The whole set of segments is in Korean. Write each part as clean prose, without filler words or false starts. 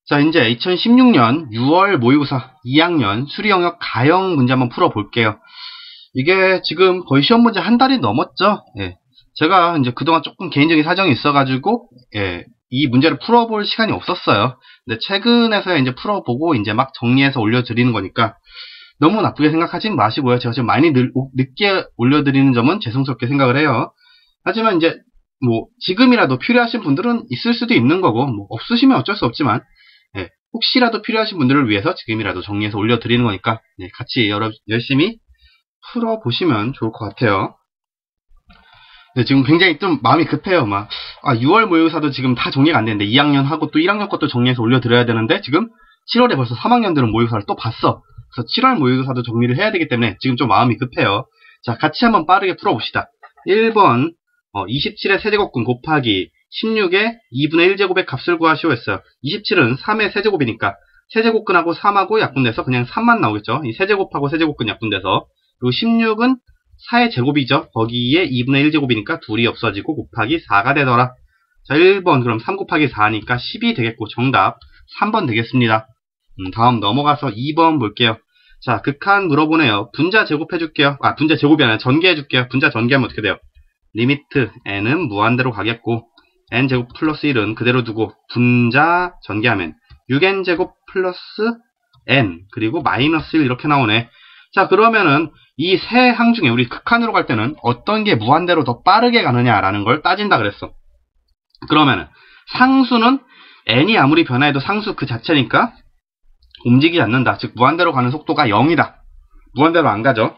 자, 이제 2016년 6월 모의고사 2학년 수리영역 가형 문제 한번 풀어볼게요. 이게 지금 거의 시험 문제 한 달이 넘었죠? 예. 제가 이제 그동안 조금 개인적인 사정이 있어가지고, 예, 이 문제를 풀어볼 시간이 없었어요. 근데 최근에서야 이제 풀어보고 이제 막 정리해서 올려드리는 거니까 너무 나쁘게 생각하지 마시고요. 제가 지금 많이 늦게 올려드리는 점은 죄송스럽게 생각을 해요. 하지만 이제 뭐 지금이라도 필요하신 분들은 있을 수도 있는 거고, 뭐 없으시면 어쩔 수 없지만, 예, 혹시라도 필요하신 분들을 위해서 지금이라도 정리해서 올려드리는 거니까, 네, 같이 열심히 풀어보시면 좋을 것 같아요. 네, 지금 굉장히 좀 마음이 급해요. 6월 모의고사도 지금 다 정리가 안 되는데 2학년 하고 또 1학년 것도 정리해서 올려드려야 되는데 지금 7월에 벌써 3학년들은 모의고사를 또 봤어. 그래서 7월 모의고사도 정리를 해야 되기 때문에 지금 좀 마음이 급해요. 자, 같이 한번 빠르게 풀어봅시다. 1번 27의 세제곱근 곱하기 16의 2분의 1제곱의 값을 구하시오 했어요. 27은 3의 세제곱이니까 세제곱근하고 3하고 약분돼서 그냥 3만 나오겠죠. 이 세제곱하고 세제곱근 약분돼서. 그리고 16은 4의 제곱이죠. 거기에 2분의 1제곱이니까 둘이 없어지고 곱하기 4가 되더라. 자, 1번 그럼 3 곱하기 4니까 10이 되겠고 정답 3번 되겠습니다. 다음 넘어가서 2번 볼게요. 자, 극한 물어보네요. 분자 제곱해줄게요. 분자 제곱이 아니라 전개해줄게요. 분자 전개하면 어떻게 돼요? 리미트 n은 무한대로 가겠고 n제곱 플러스 1은 그대로 두고 분자 전개하면 6n제곱 플러스 n 그리고 마이너스 1 이렇게 나오네. 자, 그러면은 이 세 항 중에 우리 극한으로 갈 때는 어떤 게 무한대로 더 빠르게 가느냐라는 걸 따진다 그랬어. 그러면은 상수는 n이 아무리 변화해도 상수 그 자체니까 움직이지 않는다. 즉 무한대로 가는 속도가 0이다. 무한대로 안 가죠.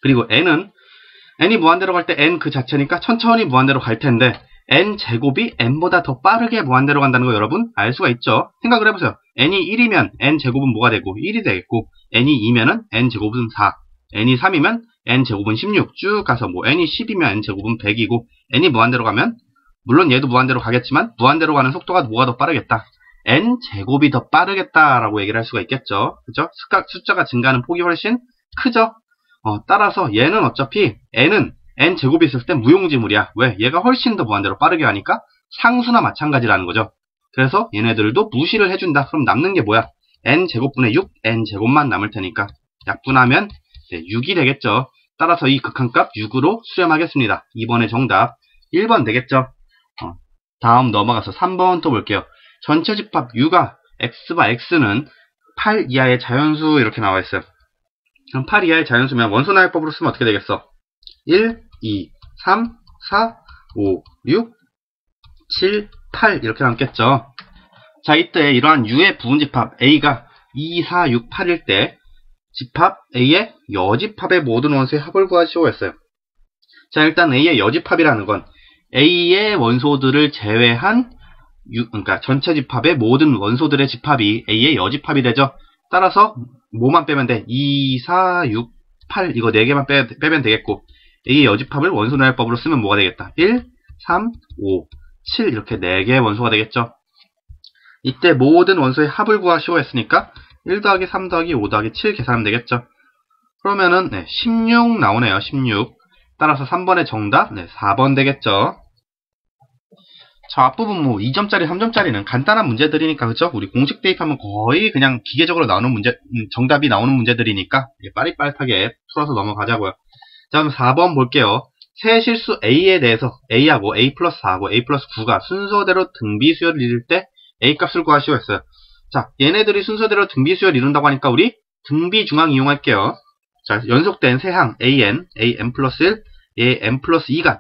그리고 n이 무한대로 갈 때 n 그 자체니까 천천히 무한대로 갈 텐데 n 제곱이 n보다 더 빠르게 무한대로 간다는 거 여러분 알 수가 있죠. 생각을 해보세요. n이 1이면 n 제곱은 뭐가 되고 1이 되겠고 n이 2면은 n 제곱은 4, n이 3이면 n 제곱은 16 쭉 가서 뭐 n이 10이면 n 제곱은 100이고 n이 무한대로 가면 물론 얘도 무한대로 가겠지만 무한대로 가는 속도가 뭐가 더 빠르겠다? n 제곱이 더 빠르겠다라고 얘기를 할 수가 있겠죠. 그죠? 숫자가 증가하는 폭이 훨씬 크죠. 따라서 얘는 어차피 n은 n 제곱이 있을 때 무용지물이야. 왜? 얘가 훨씬 더 무한대로 빠르게 가니까 상수나 마찬가지라는 거죠. 그래서 얘네들도 무시를 해준다. 그럼 남는 게 뭐야? n 제곱분의 6, n 제곱만 남을 테니까 약분하면 6이 되겠죠. 따라서 이 극한값 6으로 수렴하겠습니다. 2번의 정답 1번 되겠죠. 다음 넘어가서 3번 또 볼게요. 전체 집합 U가 x바 x는 8 이하의 자연수 이렇게 나와 있어요. 그럼 8 이하의 자연수면 원소나열법으로 쓰면 어떻게 되겠어? 1, 2, 3, 4, 5, 6, 7, 8 이렇게 남겠죠. 자, 이때 이러한 U의 부분집합 A가 2, 4, 6, 8일 때 집합 A의 여집합의 모든 원소의 합을 구하시오 했어요. 자, 일단 A의 여집합이라는 건 A의 원소들을 제외한 그러니까 전체 집합의 모든 원소들의 집합이 A의 여집합이 되죠. 따라서 뭐만 빼면 돼? 2, 4, 6, 8 이거 4개만 빼면 되겠고 A의 여집합을 원소나열법으로 쓰면 뭐가 되겠다? 1, 3, 5, 7 이렇게 4개의 원소가 되겠죠. 이때 모든 원소의 합을 구하시오 했으니까 1 더하기 3 더하기 5 더하기 7 계산하면 되겠죠. 그러면은 16 나오네요. 16. 따라서 3번의 정답 4번 되겠죠. 자, 앞부분 뭐 2점짜리, 3점짜리는 간단한 문제들이니까 그죠? 우리 공식 대입하면 거의 그냥 기계적으로 나오는 문제, 정답이 나오는 문제들이니까 빠릿빠릿하게 풀어서 넘어가자고요. 자, 그럼 4번 볼게요. 세 실수 A에 대해서 A하고 A 플러스 4하고 A 플러스 9가 순서대로 등비수열을 이룰 때 A 값을 구하시오 했어요. 자, 얘네들이 순서대로 등비수열을 이룬다고 하니까 우리 등비중앙 이용할게요. 자, 연속된 세 항 AN, AN 플러스 1, AN 플러스 2가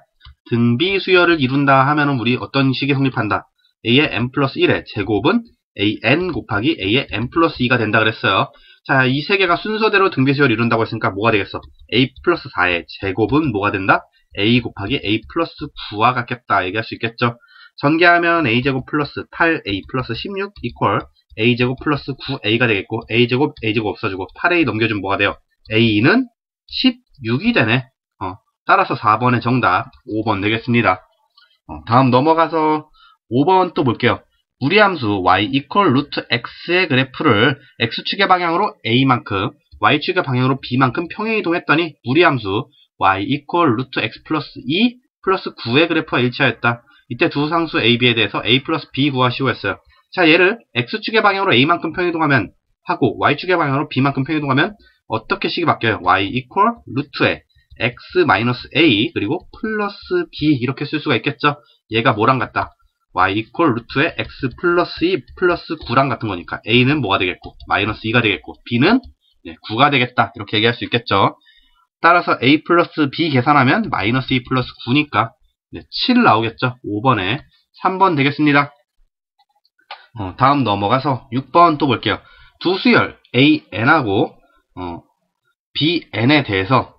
등비수열을 이룬다 하면은 우리 어떤 식이 성립한다? A의 n 플러스 1의 제곱은 AN 곱하기 A의 n 플러스 2가 된다 그랬어요. 자, 이 세 개가 순서대로 등비수열을 이룬다고 했으니까 뭐가 되겠어? A 플러스 4의 제곱은 뭐가 된다? A 곱하기 A 플러스 9와 같겠다 얘기할 수 있겠죠. 전개하면 A제곱 플러스 8A 플러스 16 이퀄 A제곱 플러스 9A가 되겠고 A제곱 없어지고 8A 넘겨주면 뭐가 돼요? A는 16이 되네. 따라서 4번의 정답 5번 되겠습니다. 다음 넘어가서 5번 또 볼게요. 무리함수 y equal 루트 x의 그래프를 x축의 방향으로 a만큼 y축의 방향으로 b만큼 평행이동했더니 무리함수 y equal 루트 x 플러스 2 플러스 9의 그래프와 일치하였다. 이때 두 상수 a, b에 대해서 a 플러스 b 구하시오 했어요. 자, 얘를 x축의 방향으로 a만큼 평이동하면 하고 y축의 방향으로 b만큼 평이동하면 어떻게 식이 바뀌어요? y equal 루트에 x 마이너스 a 그리고 플러스 b 이렇게 쓸 수가 있겠죠? 얘가 뭐랑 같다? y equal 루트에 x 플러스 2 플러스 9랑 같은 거니까 a는 뭐가 되겠고 마이너스 2가 되겠고 b는 9가 되겠다 이렇게 얘기할 수 있겠죠. 따라서 a 플러스 b 계산하면 마이너스 2 플러스 9니까 7 나오겠죠. 5번에 3번 되겠습니다. 다음 넘어가서 6번 또 볼게요. 두 수열 an하고 bn에 대해서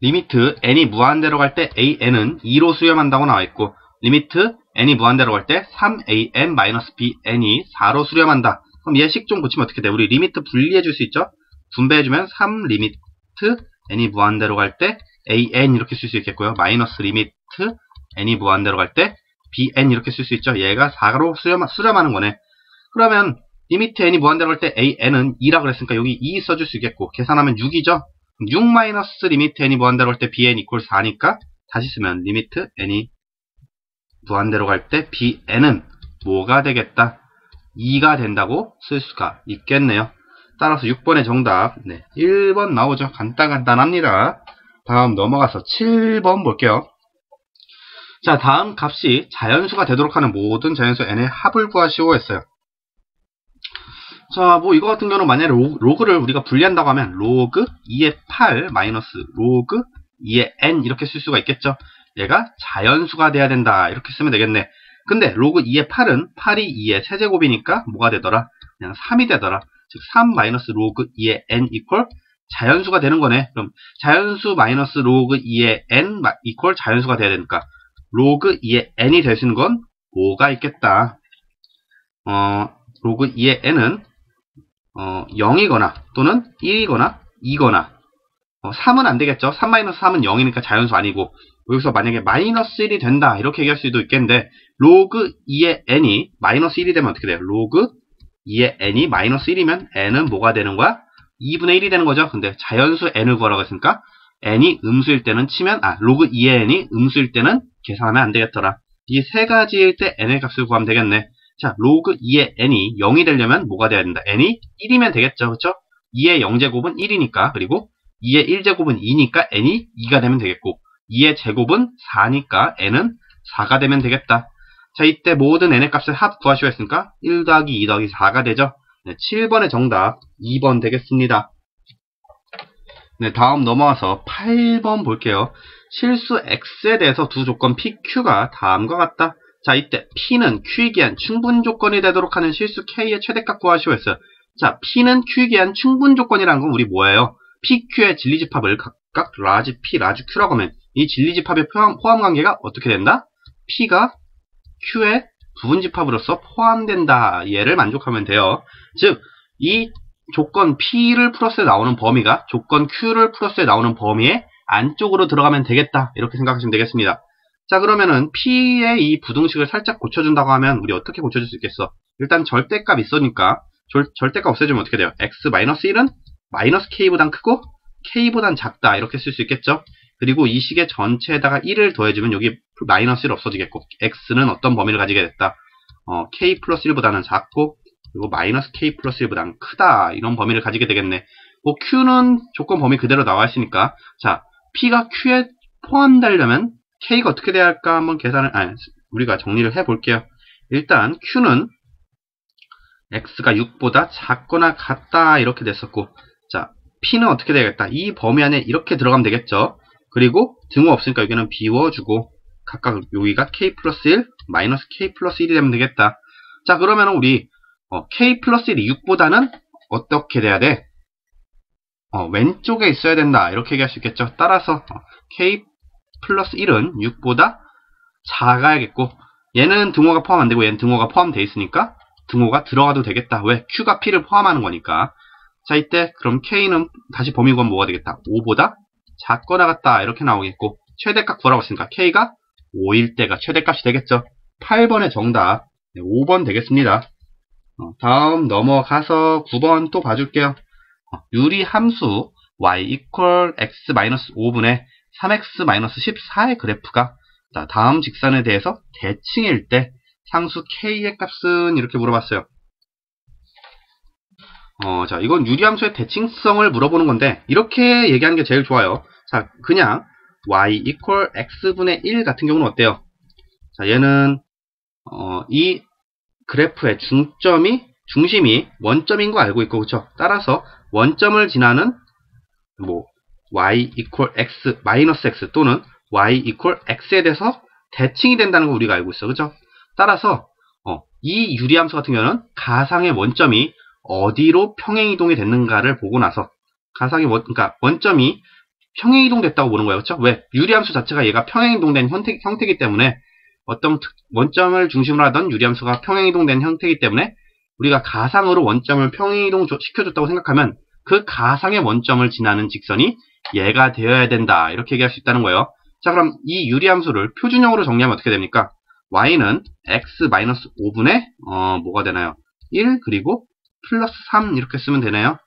리미트 n이 무한대로 갈 때 an은 2로 수렴한다고 나와있고 리미트 n이 무한대로 갈 때 3an-bn이 4로 수렴한다. 그럼 얘 식 좀 고치면 어떻게 돼? 우리 리미트 분리해줄 수 있죠? 분배해주면 3 리미트 n이 무한대로 갈 때 an 이렇게 쓸 수 있겠고요. 마이너스 리미트 n이 무한대로 갈 때 bn 이렇게 쓸 수 있죠. 얘가 4로 수렴하는 거네. 그러면 리미트 n이 무한대로 갈 때 an은 2라 그랬으니까 여기 2 써줄 수 있겠고 계산하면 6이죠. 6 마이너스 리미트 n이 무한대로 갈 때 bn 이퀄 4니까 다시 쓰면 리미트 n이 무한대로 갈 때 bn은 뭐가 되겠다? 2가 된다고 쓸 수가 있겠네요. 따라서 6번의 정답 1번 나오죠. 간단합니다. 다음 넘어가서 7번 볼게요. 자, 다음 값이 자연수가 되도록 하는 모든 자연수 n의 합을 구하시오 했어요. 자, 뭐 이거 같은 경우는 만약에 로그를 우리가 분리한다고 하면 로그 2의 8 마이너스 로그 2의 n 이렇게 쓸 수가 있겠죠. 얘가 자연수가 돼야 된다 이렇게 쓰면 되겠네. 근데 로그 2의 8은 8이 2의 세제곱이니까 뭐가 되더라? 그냥 3이 되더라. 즉 3 마이너스 로그 2의 n 이퀄 자연수가 되는 거네. 그럼 자연수 마이너스 로그 2의 n 이퀄 자연수가 돼야 되니까 로그 2의 n이 될 수 있는 건 뭐가 있겠다. 로그 2의 n은 0이거나 또는 1이거나 2거나 3은 안 되겠죠. 3 마이너스 3은 0이니까 자연수 아니고 여기서 만약에 마이너스 1이 된다 이렇게 얘기할 수도 있겠는데 로그 2의 n이 마이너스 1이 되면 어떻게 돼요? 로그 2의 n이 마이너스 1이면 n은 뭐가 되는 거야? 2분의 1이 되는 거죠. 근데 자연수 n을 구하라고 했으니까 n이 음수일 때는 치면 로그 2의 n이 음수일 때는 계산하면 안 되겠더라. 이 세 가지일 때 n의 값을 구하면 되겠네. 자, 로그 2의 n이 0이 되려면 뭐가 돼야 된다? n이 1이면 되겠죠. 그쵸? 2의 0제곱은 1이니까 그리고 2의 1제곱은 2니까 n이 2가 되면 되겠고 2의 제곱은 4니까 n은 4가 되면 되겠다. 자, 이때 모든 n의 값을 합 구하시오 했으니까 1 더하기 2 더하기 4가 되죠. 7번의 정답 2번 되겠습니다. 다음 넘어와서 8번 볼게요. 실수 x에 대해서 두 조건 p, q가 다음과 같다. 자, 이때 p는 q에 기한 충분 조건이 되도록 하는 실수 k의 최대값 구하시오 했어요. 자, p는 q에 기한 충분 조건이라는 건 우리 뭐예요? p, q의 진리집합을 각각 라지 p, 라지 q라고 하면 이 진리집합의 포함 관계가 어떻게 된다? p가 q의 부분집합으로서 포함된다. 얘를 만족하면 돼요. 즉, 이 조건 p를 풀었을 때 나오는 범위가 조건 q를 풀었을 때 나오는 범위의 안쪽으로 들어가면 되겠다. 이렇게 생각하시면 되겠습니다. 자, 그러면은 p의 이 부등식을 살짝 고쳐준다고 하면 우리 어떻게 고쳐줄 수 있겠어? 일단 절대값 있으니까 절대값 없애주면 어떻게 돼요? x-1은 마이너스 k보단 크고 k보단 작다. 이렇게 쓸 수 있겠죠? 그리고 이 식의 전체에다가 1을 더해주면 여기 마이너스 1 없어지겠고 x는 어떤 범위를 가지게 됐다? k 플러스 1보다는 작고 그리고 마이너스 k 플러스 1보다는 크다. 이런 범위를 가지게 되겠네. 뭐 q는 조건 범위 그대로 나와 있으니까 자, p가 q에 포함되려면 k가 어떻게 돼야 할까 한번 우리가 정리를 해볼게요. 일단 q는 x가 6보다 작거나 같다 이렇게 됐었고 자, p는 어떻게 되겠다? 이 범위 안에 이렇게 들어가면 되겠죠. 그리고 등호 없으니까 여기는 비워주고 각각 여기가 k 플러스 1, 마이너스 k 플러스 1이 되면 되겠다. 자, 그러면 우리 k 플러스 1이 6보다는 어떻게 돼야 돼? 왼쪽에 있어야 된다. 이렇게 얘기할 수 있겠죠. 따라서 k 플러스 1은 6보다 작아야겠고 얘는 등호가 포함 안 되고 얘는 등호가 포함되어 있으니까 등호가 들어가도 되겠다. 왜? q가 p를 포함하는 거니까. 자, 이때 그럼 k는 다시 범위 구하면 뭐가 되겠다? 5보다 작거나 같다. 이렇게 나오겠고 최대값 구하라고 했으니까 k가 5일 때가 최대값이 되겠죠. 8번의 정답 5번 되겠습니다. 다음 넘어가서 9번 또 봐줄게요. 유리함수 y equal x-5분의 3x-14의 그래프가 다음 직선에 대해서 대칭일 때 상수 k의 값은 이렇게 물어봤어요. 자, 이건 유리함수의 대칭성을 물어보는 건데, 이렇게 얘기하는 게 제일 좋아요. 자, 그냥 y equal x분의 1 같은 경우는 어때요? 자, 얘는, 이 그래프의 중심이 원점인 거 알고 있고, 그쵸? 따라서 원점을 지나는, y equal x, 마이너스 x 또는 y equal x에 대해서 대칭이 된다는 거 우리가 알고 있어. 그쵸? 따라서, 이 유리함수 같은 경우는 가상의 원점이 어디로 평행이동이 됐는가를 보고 나서 그러니까 원점이 평행이동됐다고 보는 거예요. 그렇죠? 왜? 유리함수 자체가 얘가 평행이동된 형태이기 때문에 어떤 원점을 중심으로 하던 유리함수가 평행이동된 형태이기 때문에 우리가 가상으로 원점을 평행이동 시켜줬다고 생각하면 그 가상의 원점을 지나는 직선이 얘가 되어야 된다. 이렇게 얘기할 수 있다는 거예요. 자, 그럼 이 유리함수를 표준형으로 정리하면 어떻게 됩니까? y는 x-5분의 뭐가 되나요? 1 그리고 플러스 3 이렇게 쓰면 되나요?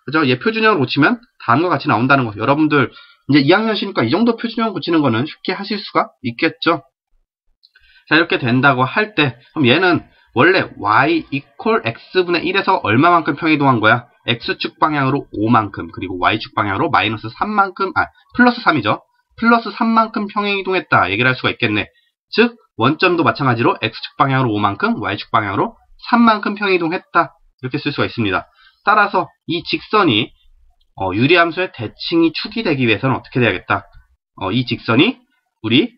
그죠? 얘 표준형을 고치면 다음과 같이 나온다는 거. 여러분들 이제 2학년이니까 이 정도 표준형 고치는 거는 쉽게 하실 수가 있겠죠? 자, 이렇게 된다고 할 때 그럼 얘는 원래 y equal x분의 1에서 얼마만큼 평행이동한 거야? x축 방향으로 5만큼 그리고 y축 방향으로 마이너스 3만큼 플러스 3이죠. 플러스 3만큼 평행이동했다 얘기를 할 수가 있겠네. 즉 원점도 마찬가지로 x축 방향으로 5만큼 y축 방향으로 3만큼 평행이동했다. 이렇게 쓸 수가 있습니다. 따라서 이 직선이 유리함수의 대칭이 축이 되기 위해서는 어떻게 돼야겠다. 이 직선이 우리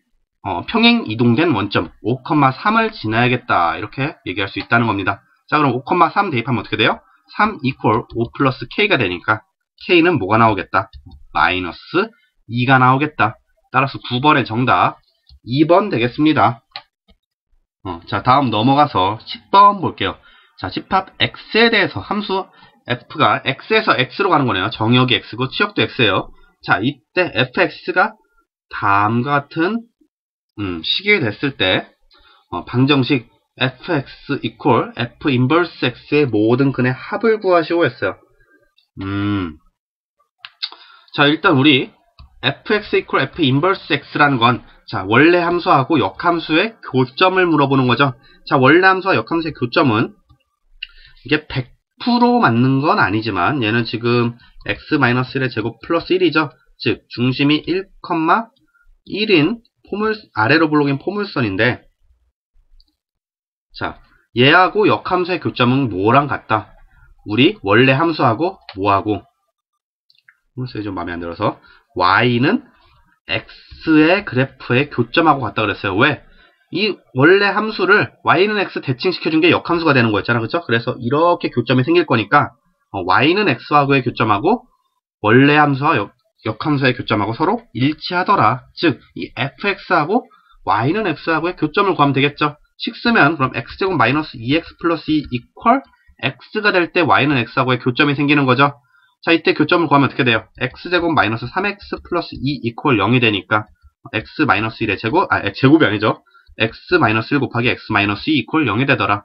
평행이동된 원점 5,3을 지나야겠다. 이렇게 얘기할 수 있다는 겁니다. 자, 그럼 5,3 대입하면 어떻게 돼요? 3 equal 5 플러스 k가 되니까 k는 뭐가 나오겠다? 마이너스 2가 나오겠다. 따라서 9번의 정답 2번 되겠습니다. 자, 다음 넘어가서 10번 볼게요. 자, 집합 x에 대해서 함수 f가 x에서 x로 가는 거네요. 정역이 x고 치역도 x예요. 자, 이때 fx가 다음과 같은 식이 됐을 때 방정식 fx equal f 인버스 x의 모든 근의 합을 구하시오 했어요. 자, 일단 우리 fx equal f 인버스 x라는 건 자, 원래 함수하고 역함수의 교점을 물어보는 거죠. 자, 원래 함수와 역함수의 교점은 이게 100% 맞는 건 아니지만 얘는 지금 x-1의 제곱 플러스 1이죠. 즉 중심이 1,1인 아래로 블록인 포물선인데 자, 얘하고 역함수의 교점은 뭐랑 같다? 우리 원래 함수하고 뭐하고 포물선이 좀 마음에 안 들어서 y는 x의 그래프의 교점하고 같다 그랬어요. 왜? 이 원래 함수를 y는 x 대칭시켜준 게 역함수가 되는 거였잖아. 그쵸? 그래서 이렇게 교점이 생길 거니까 y는 x하고의 교점하고 원래 함수와 역함수의 교점하고 서로 일치하더라. 즉, 이 fx하고 y는 x하고의 교점을 구하면 되겠죠. 식 쓰면 그럼 x제곱 마이너스 2x 플러스 2 이퀄 x가 될 때 y는 x하고의 교점이 생기는 거죠. 자, 이때 교점을 구하면 어떻게 돼요? x제곱 마이너스 3x 플러스 2 이퀄 0이 되니까 x 마이너스 1의 제곱, 제곱이 아니죠. x 마이너스 1 곱하기 x 마이너스 2 이퀄 0이 되더라.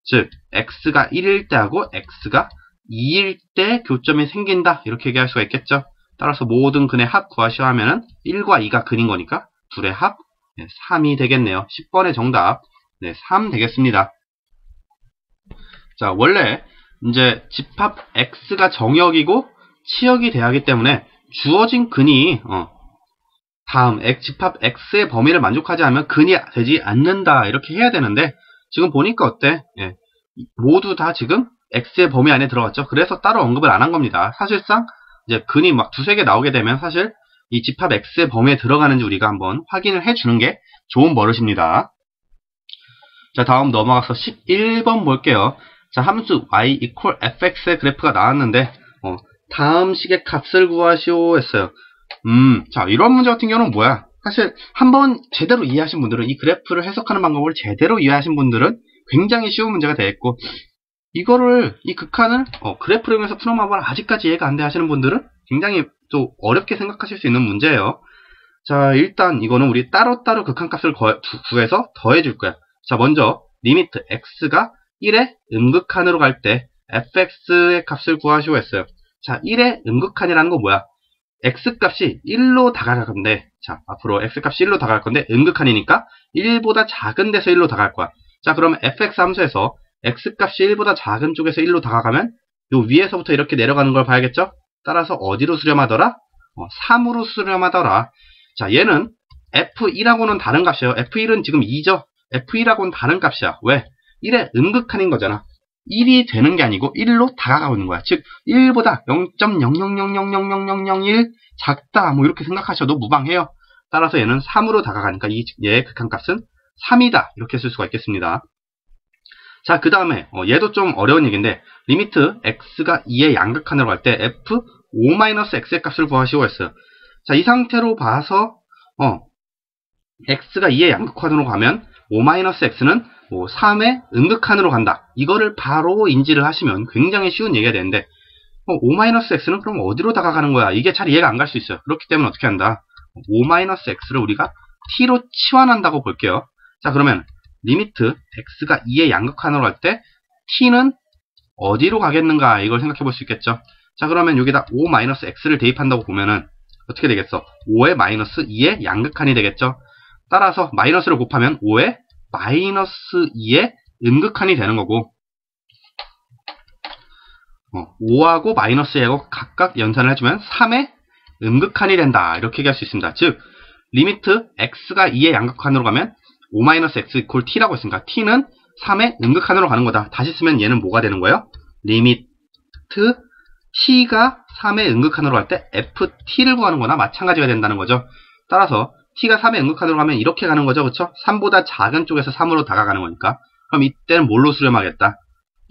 즉, x가 1일 때하고 x가 2일 때 교점이 생긴다. 이렇게 얘기할 수가 있겠죠. 따라서 모든 근의 합 구하시오 하면은 1과 2가 근인 거니까 둘의 합 3이 되겠네요. 10번의 정답 3 되겠습니다. 자, 원래 이제 집합 x가 정역이고 치역이 돼야 하기 때문에 주어진 근이 다음 집합 x의 범위를 만족하지 않으면 근이 되지 않는다 이렇게 해야 되는데 지금 보니까 어때? 모두 다 지금 x의 범위 안에 들어갔죠. 그래서 따로 언급을 안 한 겁니다. 사실상 이제 근이 막 두세 개 나오게 되면 사실 이 집합 x의 범위에 들어가는지 우리가 한번 확인을 해주는 게 좋은 버릇입니다. 자, 다음 넘어가서 11번 볼게요. 자, 함수 y equal fx의 그래프가 나왔는데 다음 식의 값을 구하시오 했어요. 자, 이런 문제 같은 경우는 뭐야? 사실 한번 제대로 이해하신 분들은 이 그래프를 해석하는 방법을 제대로 이해하신 분들은 굉장히 쉬운 문제가 되겠고 이 극한을 그래프를 이용해서 풀어봐봐 아직까지 이해가 안 돼 하시는 분들은 굉장히 또 어렵게 생각하실 수 있는 문제예요. 자, 일단 이거는 우리 따로따로 극한값을 구해서 더해줄 거야. 자, 먼저 리미트 x가 1의 음극한으로 갈 때 fx의 값을 구하시오 했어요. 자, 1의 음극한이라는 거 뭐야? x값이 1로 다가갈 건데, 자, 앞으로 x값이 1로 다가갈 건데, 음극한이니까 1보다 작은 데서 1로 다가갈 거야. 자, 그러면 fx 함수에서 x값이 1보다 작은 쪽에서 1로 다가가면 요 위에서부터 이렇게 내려가는 걸 봐야겠죠? 따라서 어디로 수렴하더라? 3으로 수렴하더라. 자, 얘는 f1하고는 다른 값이에요. f1은 지금 2죠? f1하고는 다른 값이야. 왜? 1의 음극한인 거잖아. 1이 되는 게 아니고 1로 다가가고 있는 거야. 즉 1보다 0.000000001 작다 뭐 이렇게 생각하셔도 무방해요. 따라서 얘는 3으로 다가가니까 얘의 극한값은 3이다 이렇게 쓸 수가 있겠습니다. 자, 그 다음에 얘도 좀 어려운 얘기인데 리미트 x가 2의 양극한으로 갈 때 f5-x의 값을 구하시고 했어요. 자, 이 상태로 봐서 x가 2의 양극한으로 가면 5-x는 3의 음극한으로 간다. 이거를 바로 인지를 하시면 굉장히 쉬운 얘기가 되는데 5-x는 그럼 어디로 다가가는 거야? 이게 잘 이해가 안 갈 수 있어요. 그렇기 때문에 어떻게 한다? 5-x를 우리가 t로 치환한다고 볼게요. 자, 그러면 리미트 x가 2의 양극한으로 갈 때 t는 어디로 가겠는가? 이걸 생각해 볼 수 있겠죠. 자, 그러면 여기다 5-x를 대입한다고 보면은 어떻게 되겠어? 5의 마이너스 2의 양극한이 되겠죠. 따라서 마이너스를 곱하면 5의 마이너스 2의 음극한이 되는 거고 5하고 마이너스 2하고 각각 연산을 해주면 3의 음극한이 된다. 이렇게 얘기할 수 있습니다. 즉 리미트 x가 2의 양극한으로 가면 5-x 이퀄 t라고 했으니까 t는 3의 음극한으로 가는 거다. 다시 쓰면 얘는 뭐가 되는 거예요? 리미트 t가 3의 음극한으로 갈 때 ft를 구하는 거나 마찬가지가 된다는 거죠. 따라서 t가 3의 음극한으로 가면 이렇게 가는 거죠. 그쵸? 3보다 작은 쪽에서 3으로 다가가는 거니까. 그럼 이때는 뭘로 수렴하겠다?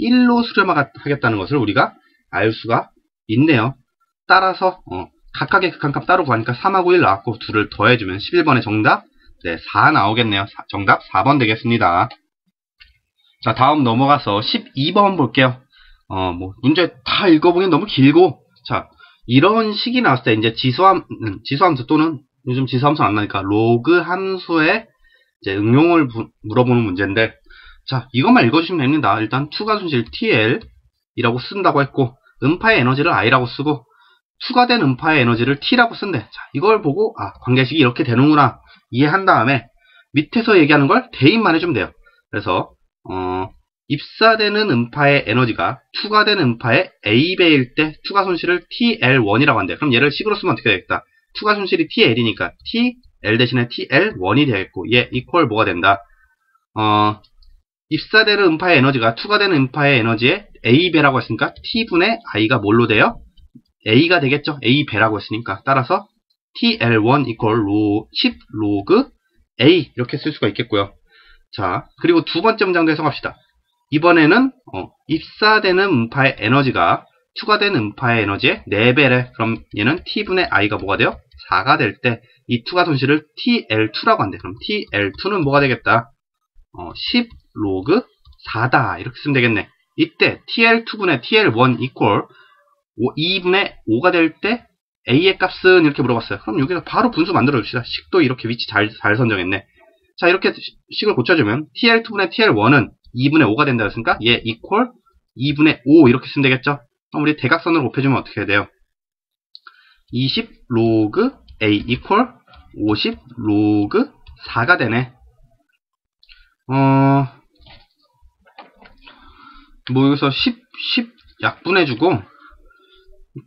1로 수렴하겠다는 것을 우리가 알 수가 있네요. 따라서 각각의 극한값 따로 구하니까 3하고 1 나왔고 2를 더해주면 11번의 정답 4 나오겠네요. 정답 4번 되겠습니다. 자, 다음 넘어가서 12번 볼게요. 문제 다 읽어보긴 너무 길고, 자, 이런 식이 나왔을 때 이제 지수함수 또는 요즘 지수함수 안 나니까 로그 함수의 이제 응용을 물어보는 문제인데, 자, 이것만 읽어주시면 됩니다. 일단 추가순실 TL이라고 쓴다고 했고, 음파의 에너지를 I라고 쓰고, 추가된 음파의 에너지를 T라고 쓴대. 자, 이걸 보고, 관계식이 이렇게 되는구나. 이해한 다음에, 밑에서 얘기하는 걸 대입만 해주면 돼요. 그래서, 입사되는 음파의 에너지가 추가된 음파의 A배일 때 추가손실을 TL1이라고 한대. 그럼 얘를 식으로 쓰면 어떻게 되겠다? 추가손실이 TL이니까 TL 대신에 TL1이 되겠고, 얘 이퀄 뭐가 된다? 입사되는 음파의 에너지가 추가되는 음파의 에너지의 A배라고 했으니까 T분의 I가 뭘로 돼요? A가 되겠죠? A배라고 했으니까. 따라서 TL1 이퀄 10 로그 A 이렇게 쓸 수가 있겠고요. 자, 그리고 두 번째 문장도 해석합시다. 이번에는 입사되는 음파의 에너지가 추가된 음파의 에너지의 4배래. 그럼 얘는 T분의 I가 뭐가 돼요? 4가 될 때 이 추가 손실을 TL2라고 한대. 그럼 TL2는 뭐가 되겠다? 10 로그 4다. 이렇게 쓰면 되겠네. 이때 TL2분의 TL1 이퀄 2분의 5가 될 때 A의 값은 이렇게 물어봤어요. 그럼 여기서 바로 분수 만들어 줍시다. 식도 이렇게 위치 잘 선정했네. 자, 이렇게 식을 고쳐주면 TL2분의 TL1은 2분의 5가 된다 했으니까 얘 이퀄 2분의 5 이렇게 쓰면 되겠죠. 그럼 우리 대각선으로 곱해주면 어떻게 해야 돼요? 20 로그 A 이퀄 50 로그 4가 되네. 여기서 10 약분해주고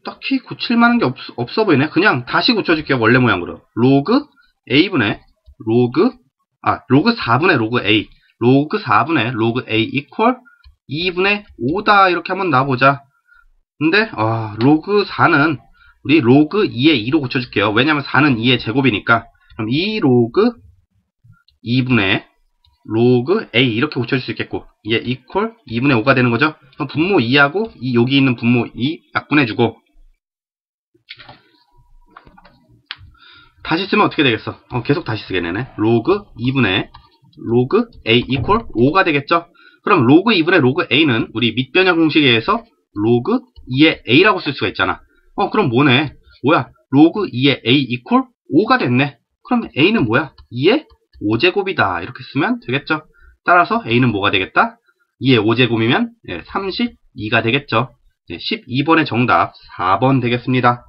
딱히 고칠만한 게 없어 보이네. 그냥 다시 고쳐줄게요. 원래 모양으로. 로그 A분의 로그 4분의 로그 A 로그 4분의 로그 A 이퀄 2분의 5다. 이렇게 한번 놔보자. 근데 로그 4는 우리 로그 2의 2로 고쳐줄게요. 왜냐면 4는 2의 제곱이니까. 그럼 2 로그 2분의 로그 A 이렇게 고쳐줄 수 있겠고, 얘 이퀄 2분의 5가 되는 거죠. 그럼 분모 2하고 여기 있는 분모 2 약분해주고 다시 쓰면 어떻게 되겠어? 계속 다시 쓰겠네. 로그 2분의 로그 A 이퀄 5가 되겠죠. 그럼 로그 2분의 로그 A는 우리 밑변형 공식에 의해서 로그 2의 A라고 쓸 수가 있잖아. 그럼 뭐네? 뭐야? 로그 2의 A 이퀄 5가 됐네. 그럼 A는 뭐야? 2의 5제곱이다. 이렇게 쓰면 되겠죠. 따라서 A는 뭐가 되겠다? 2의 5제곱이면 32가 되겠죠. 12번의 정답 4번 되겠습니다.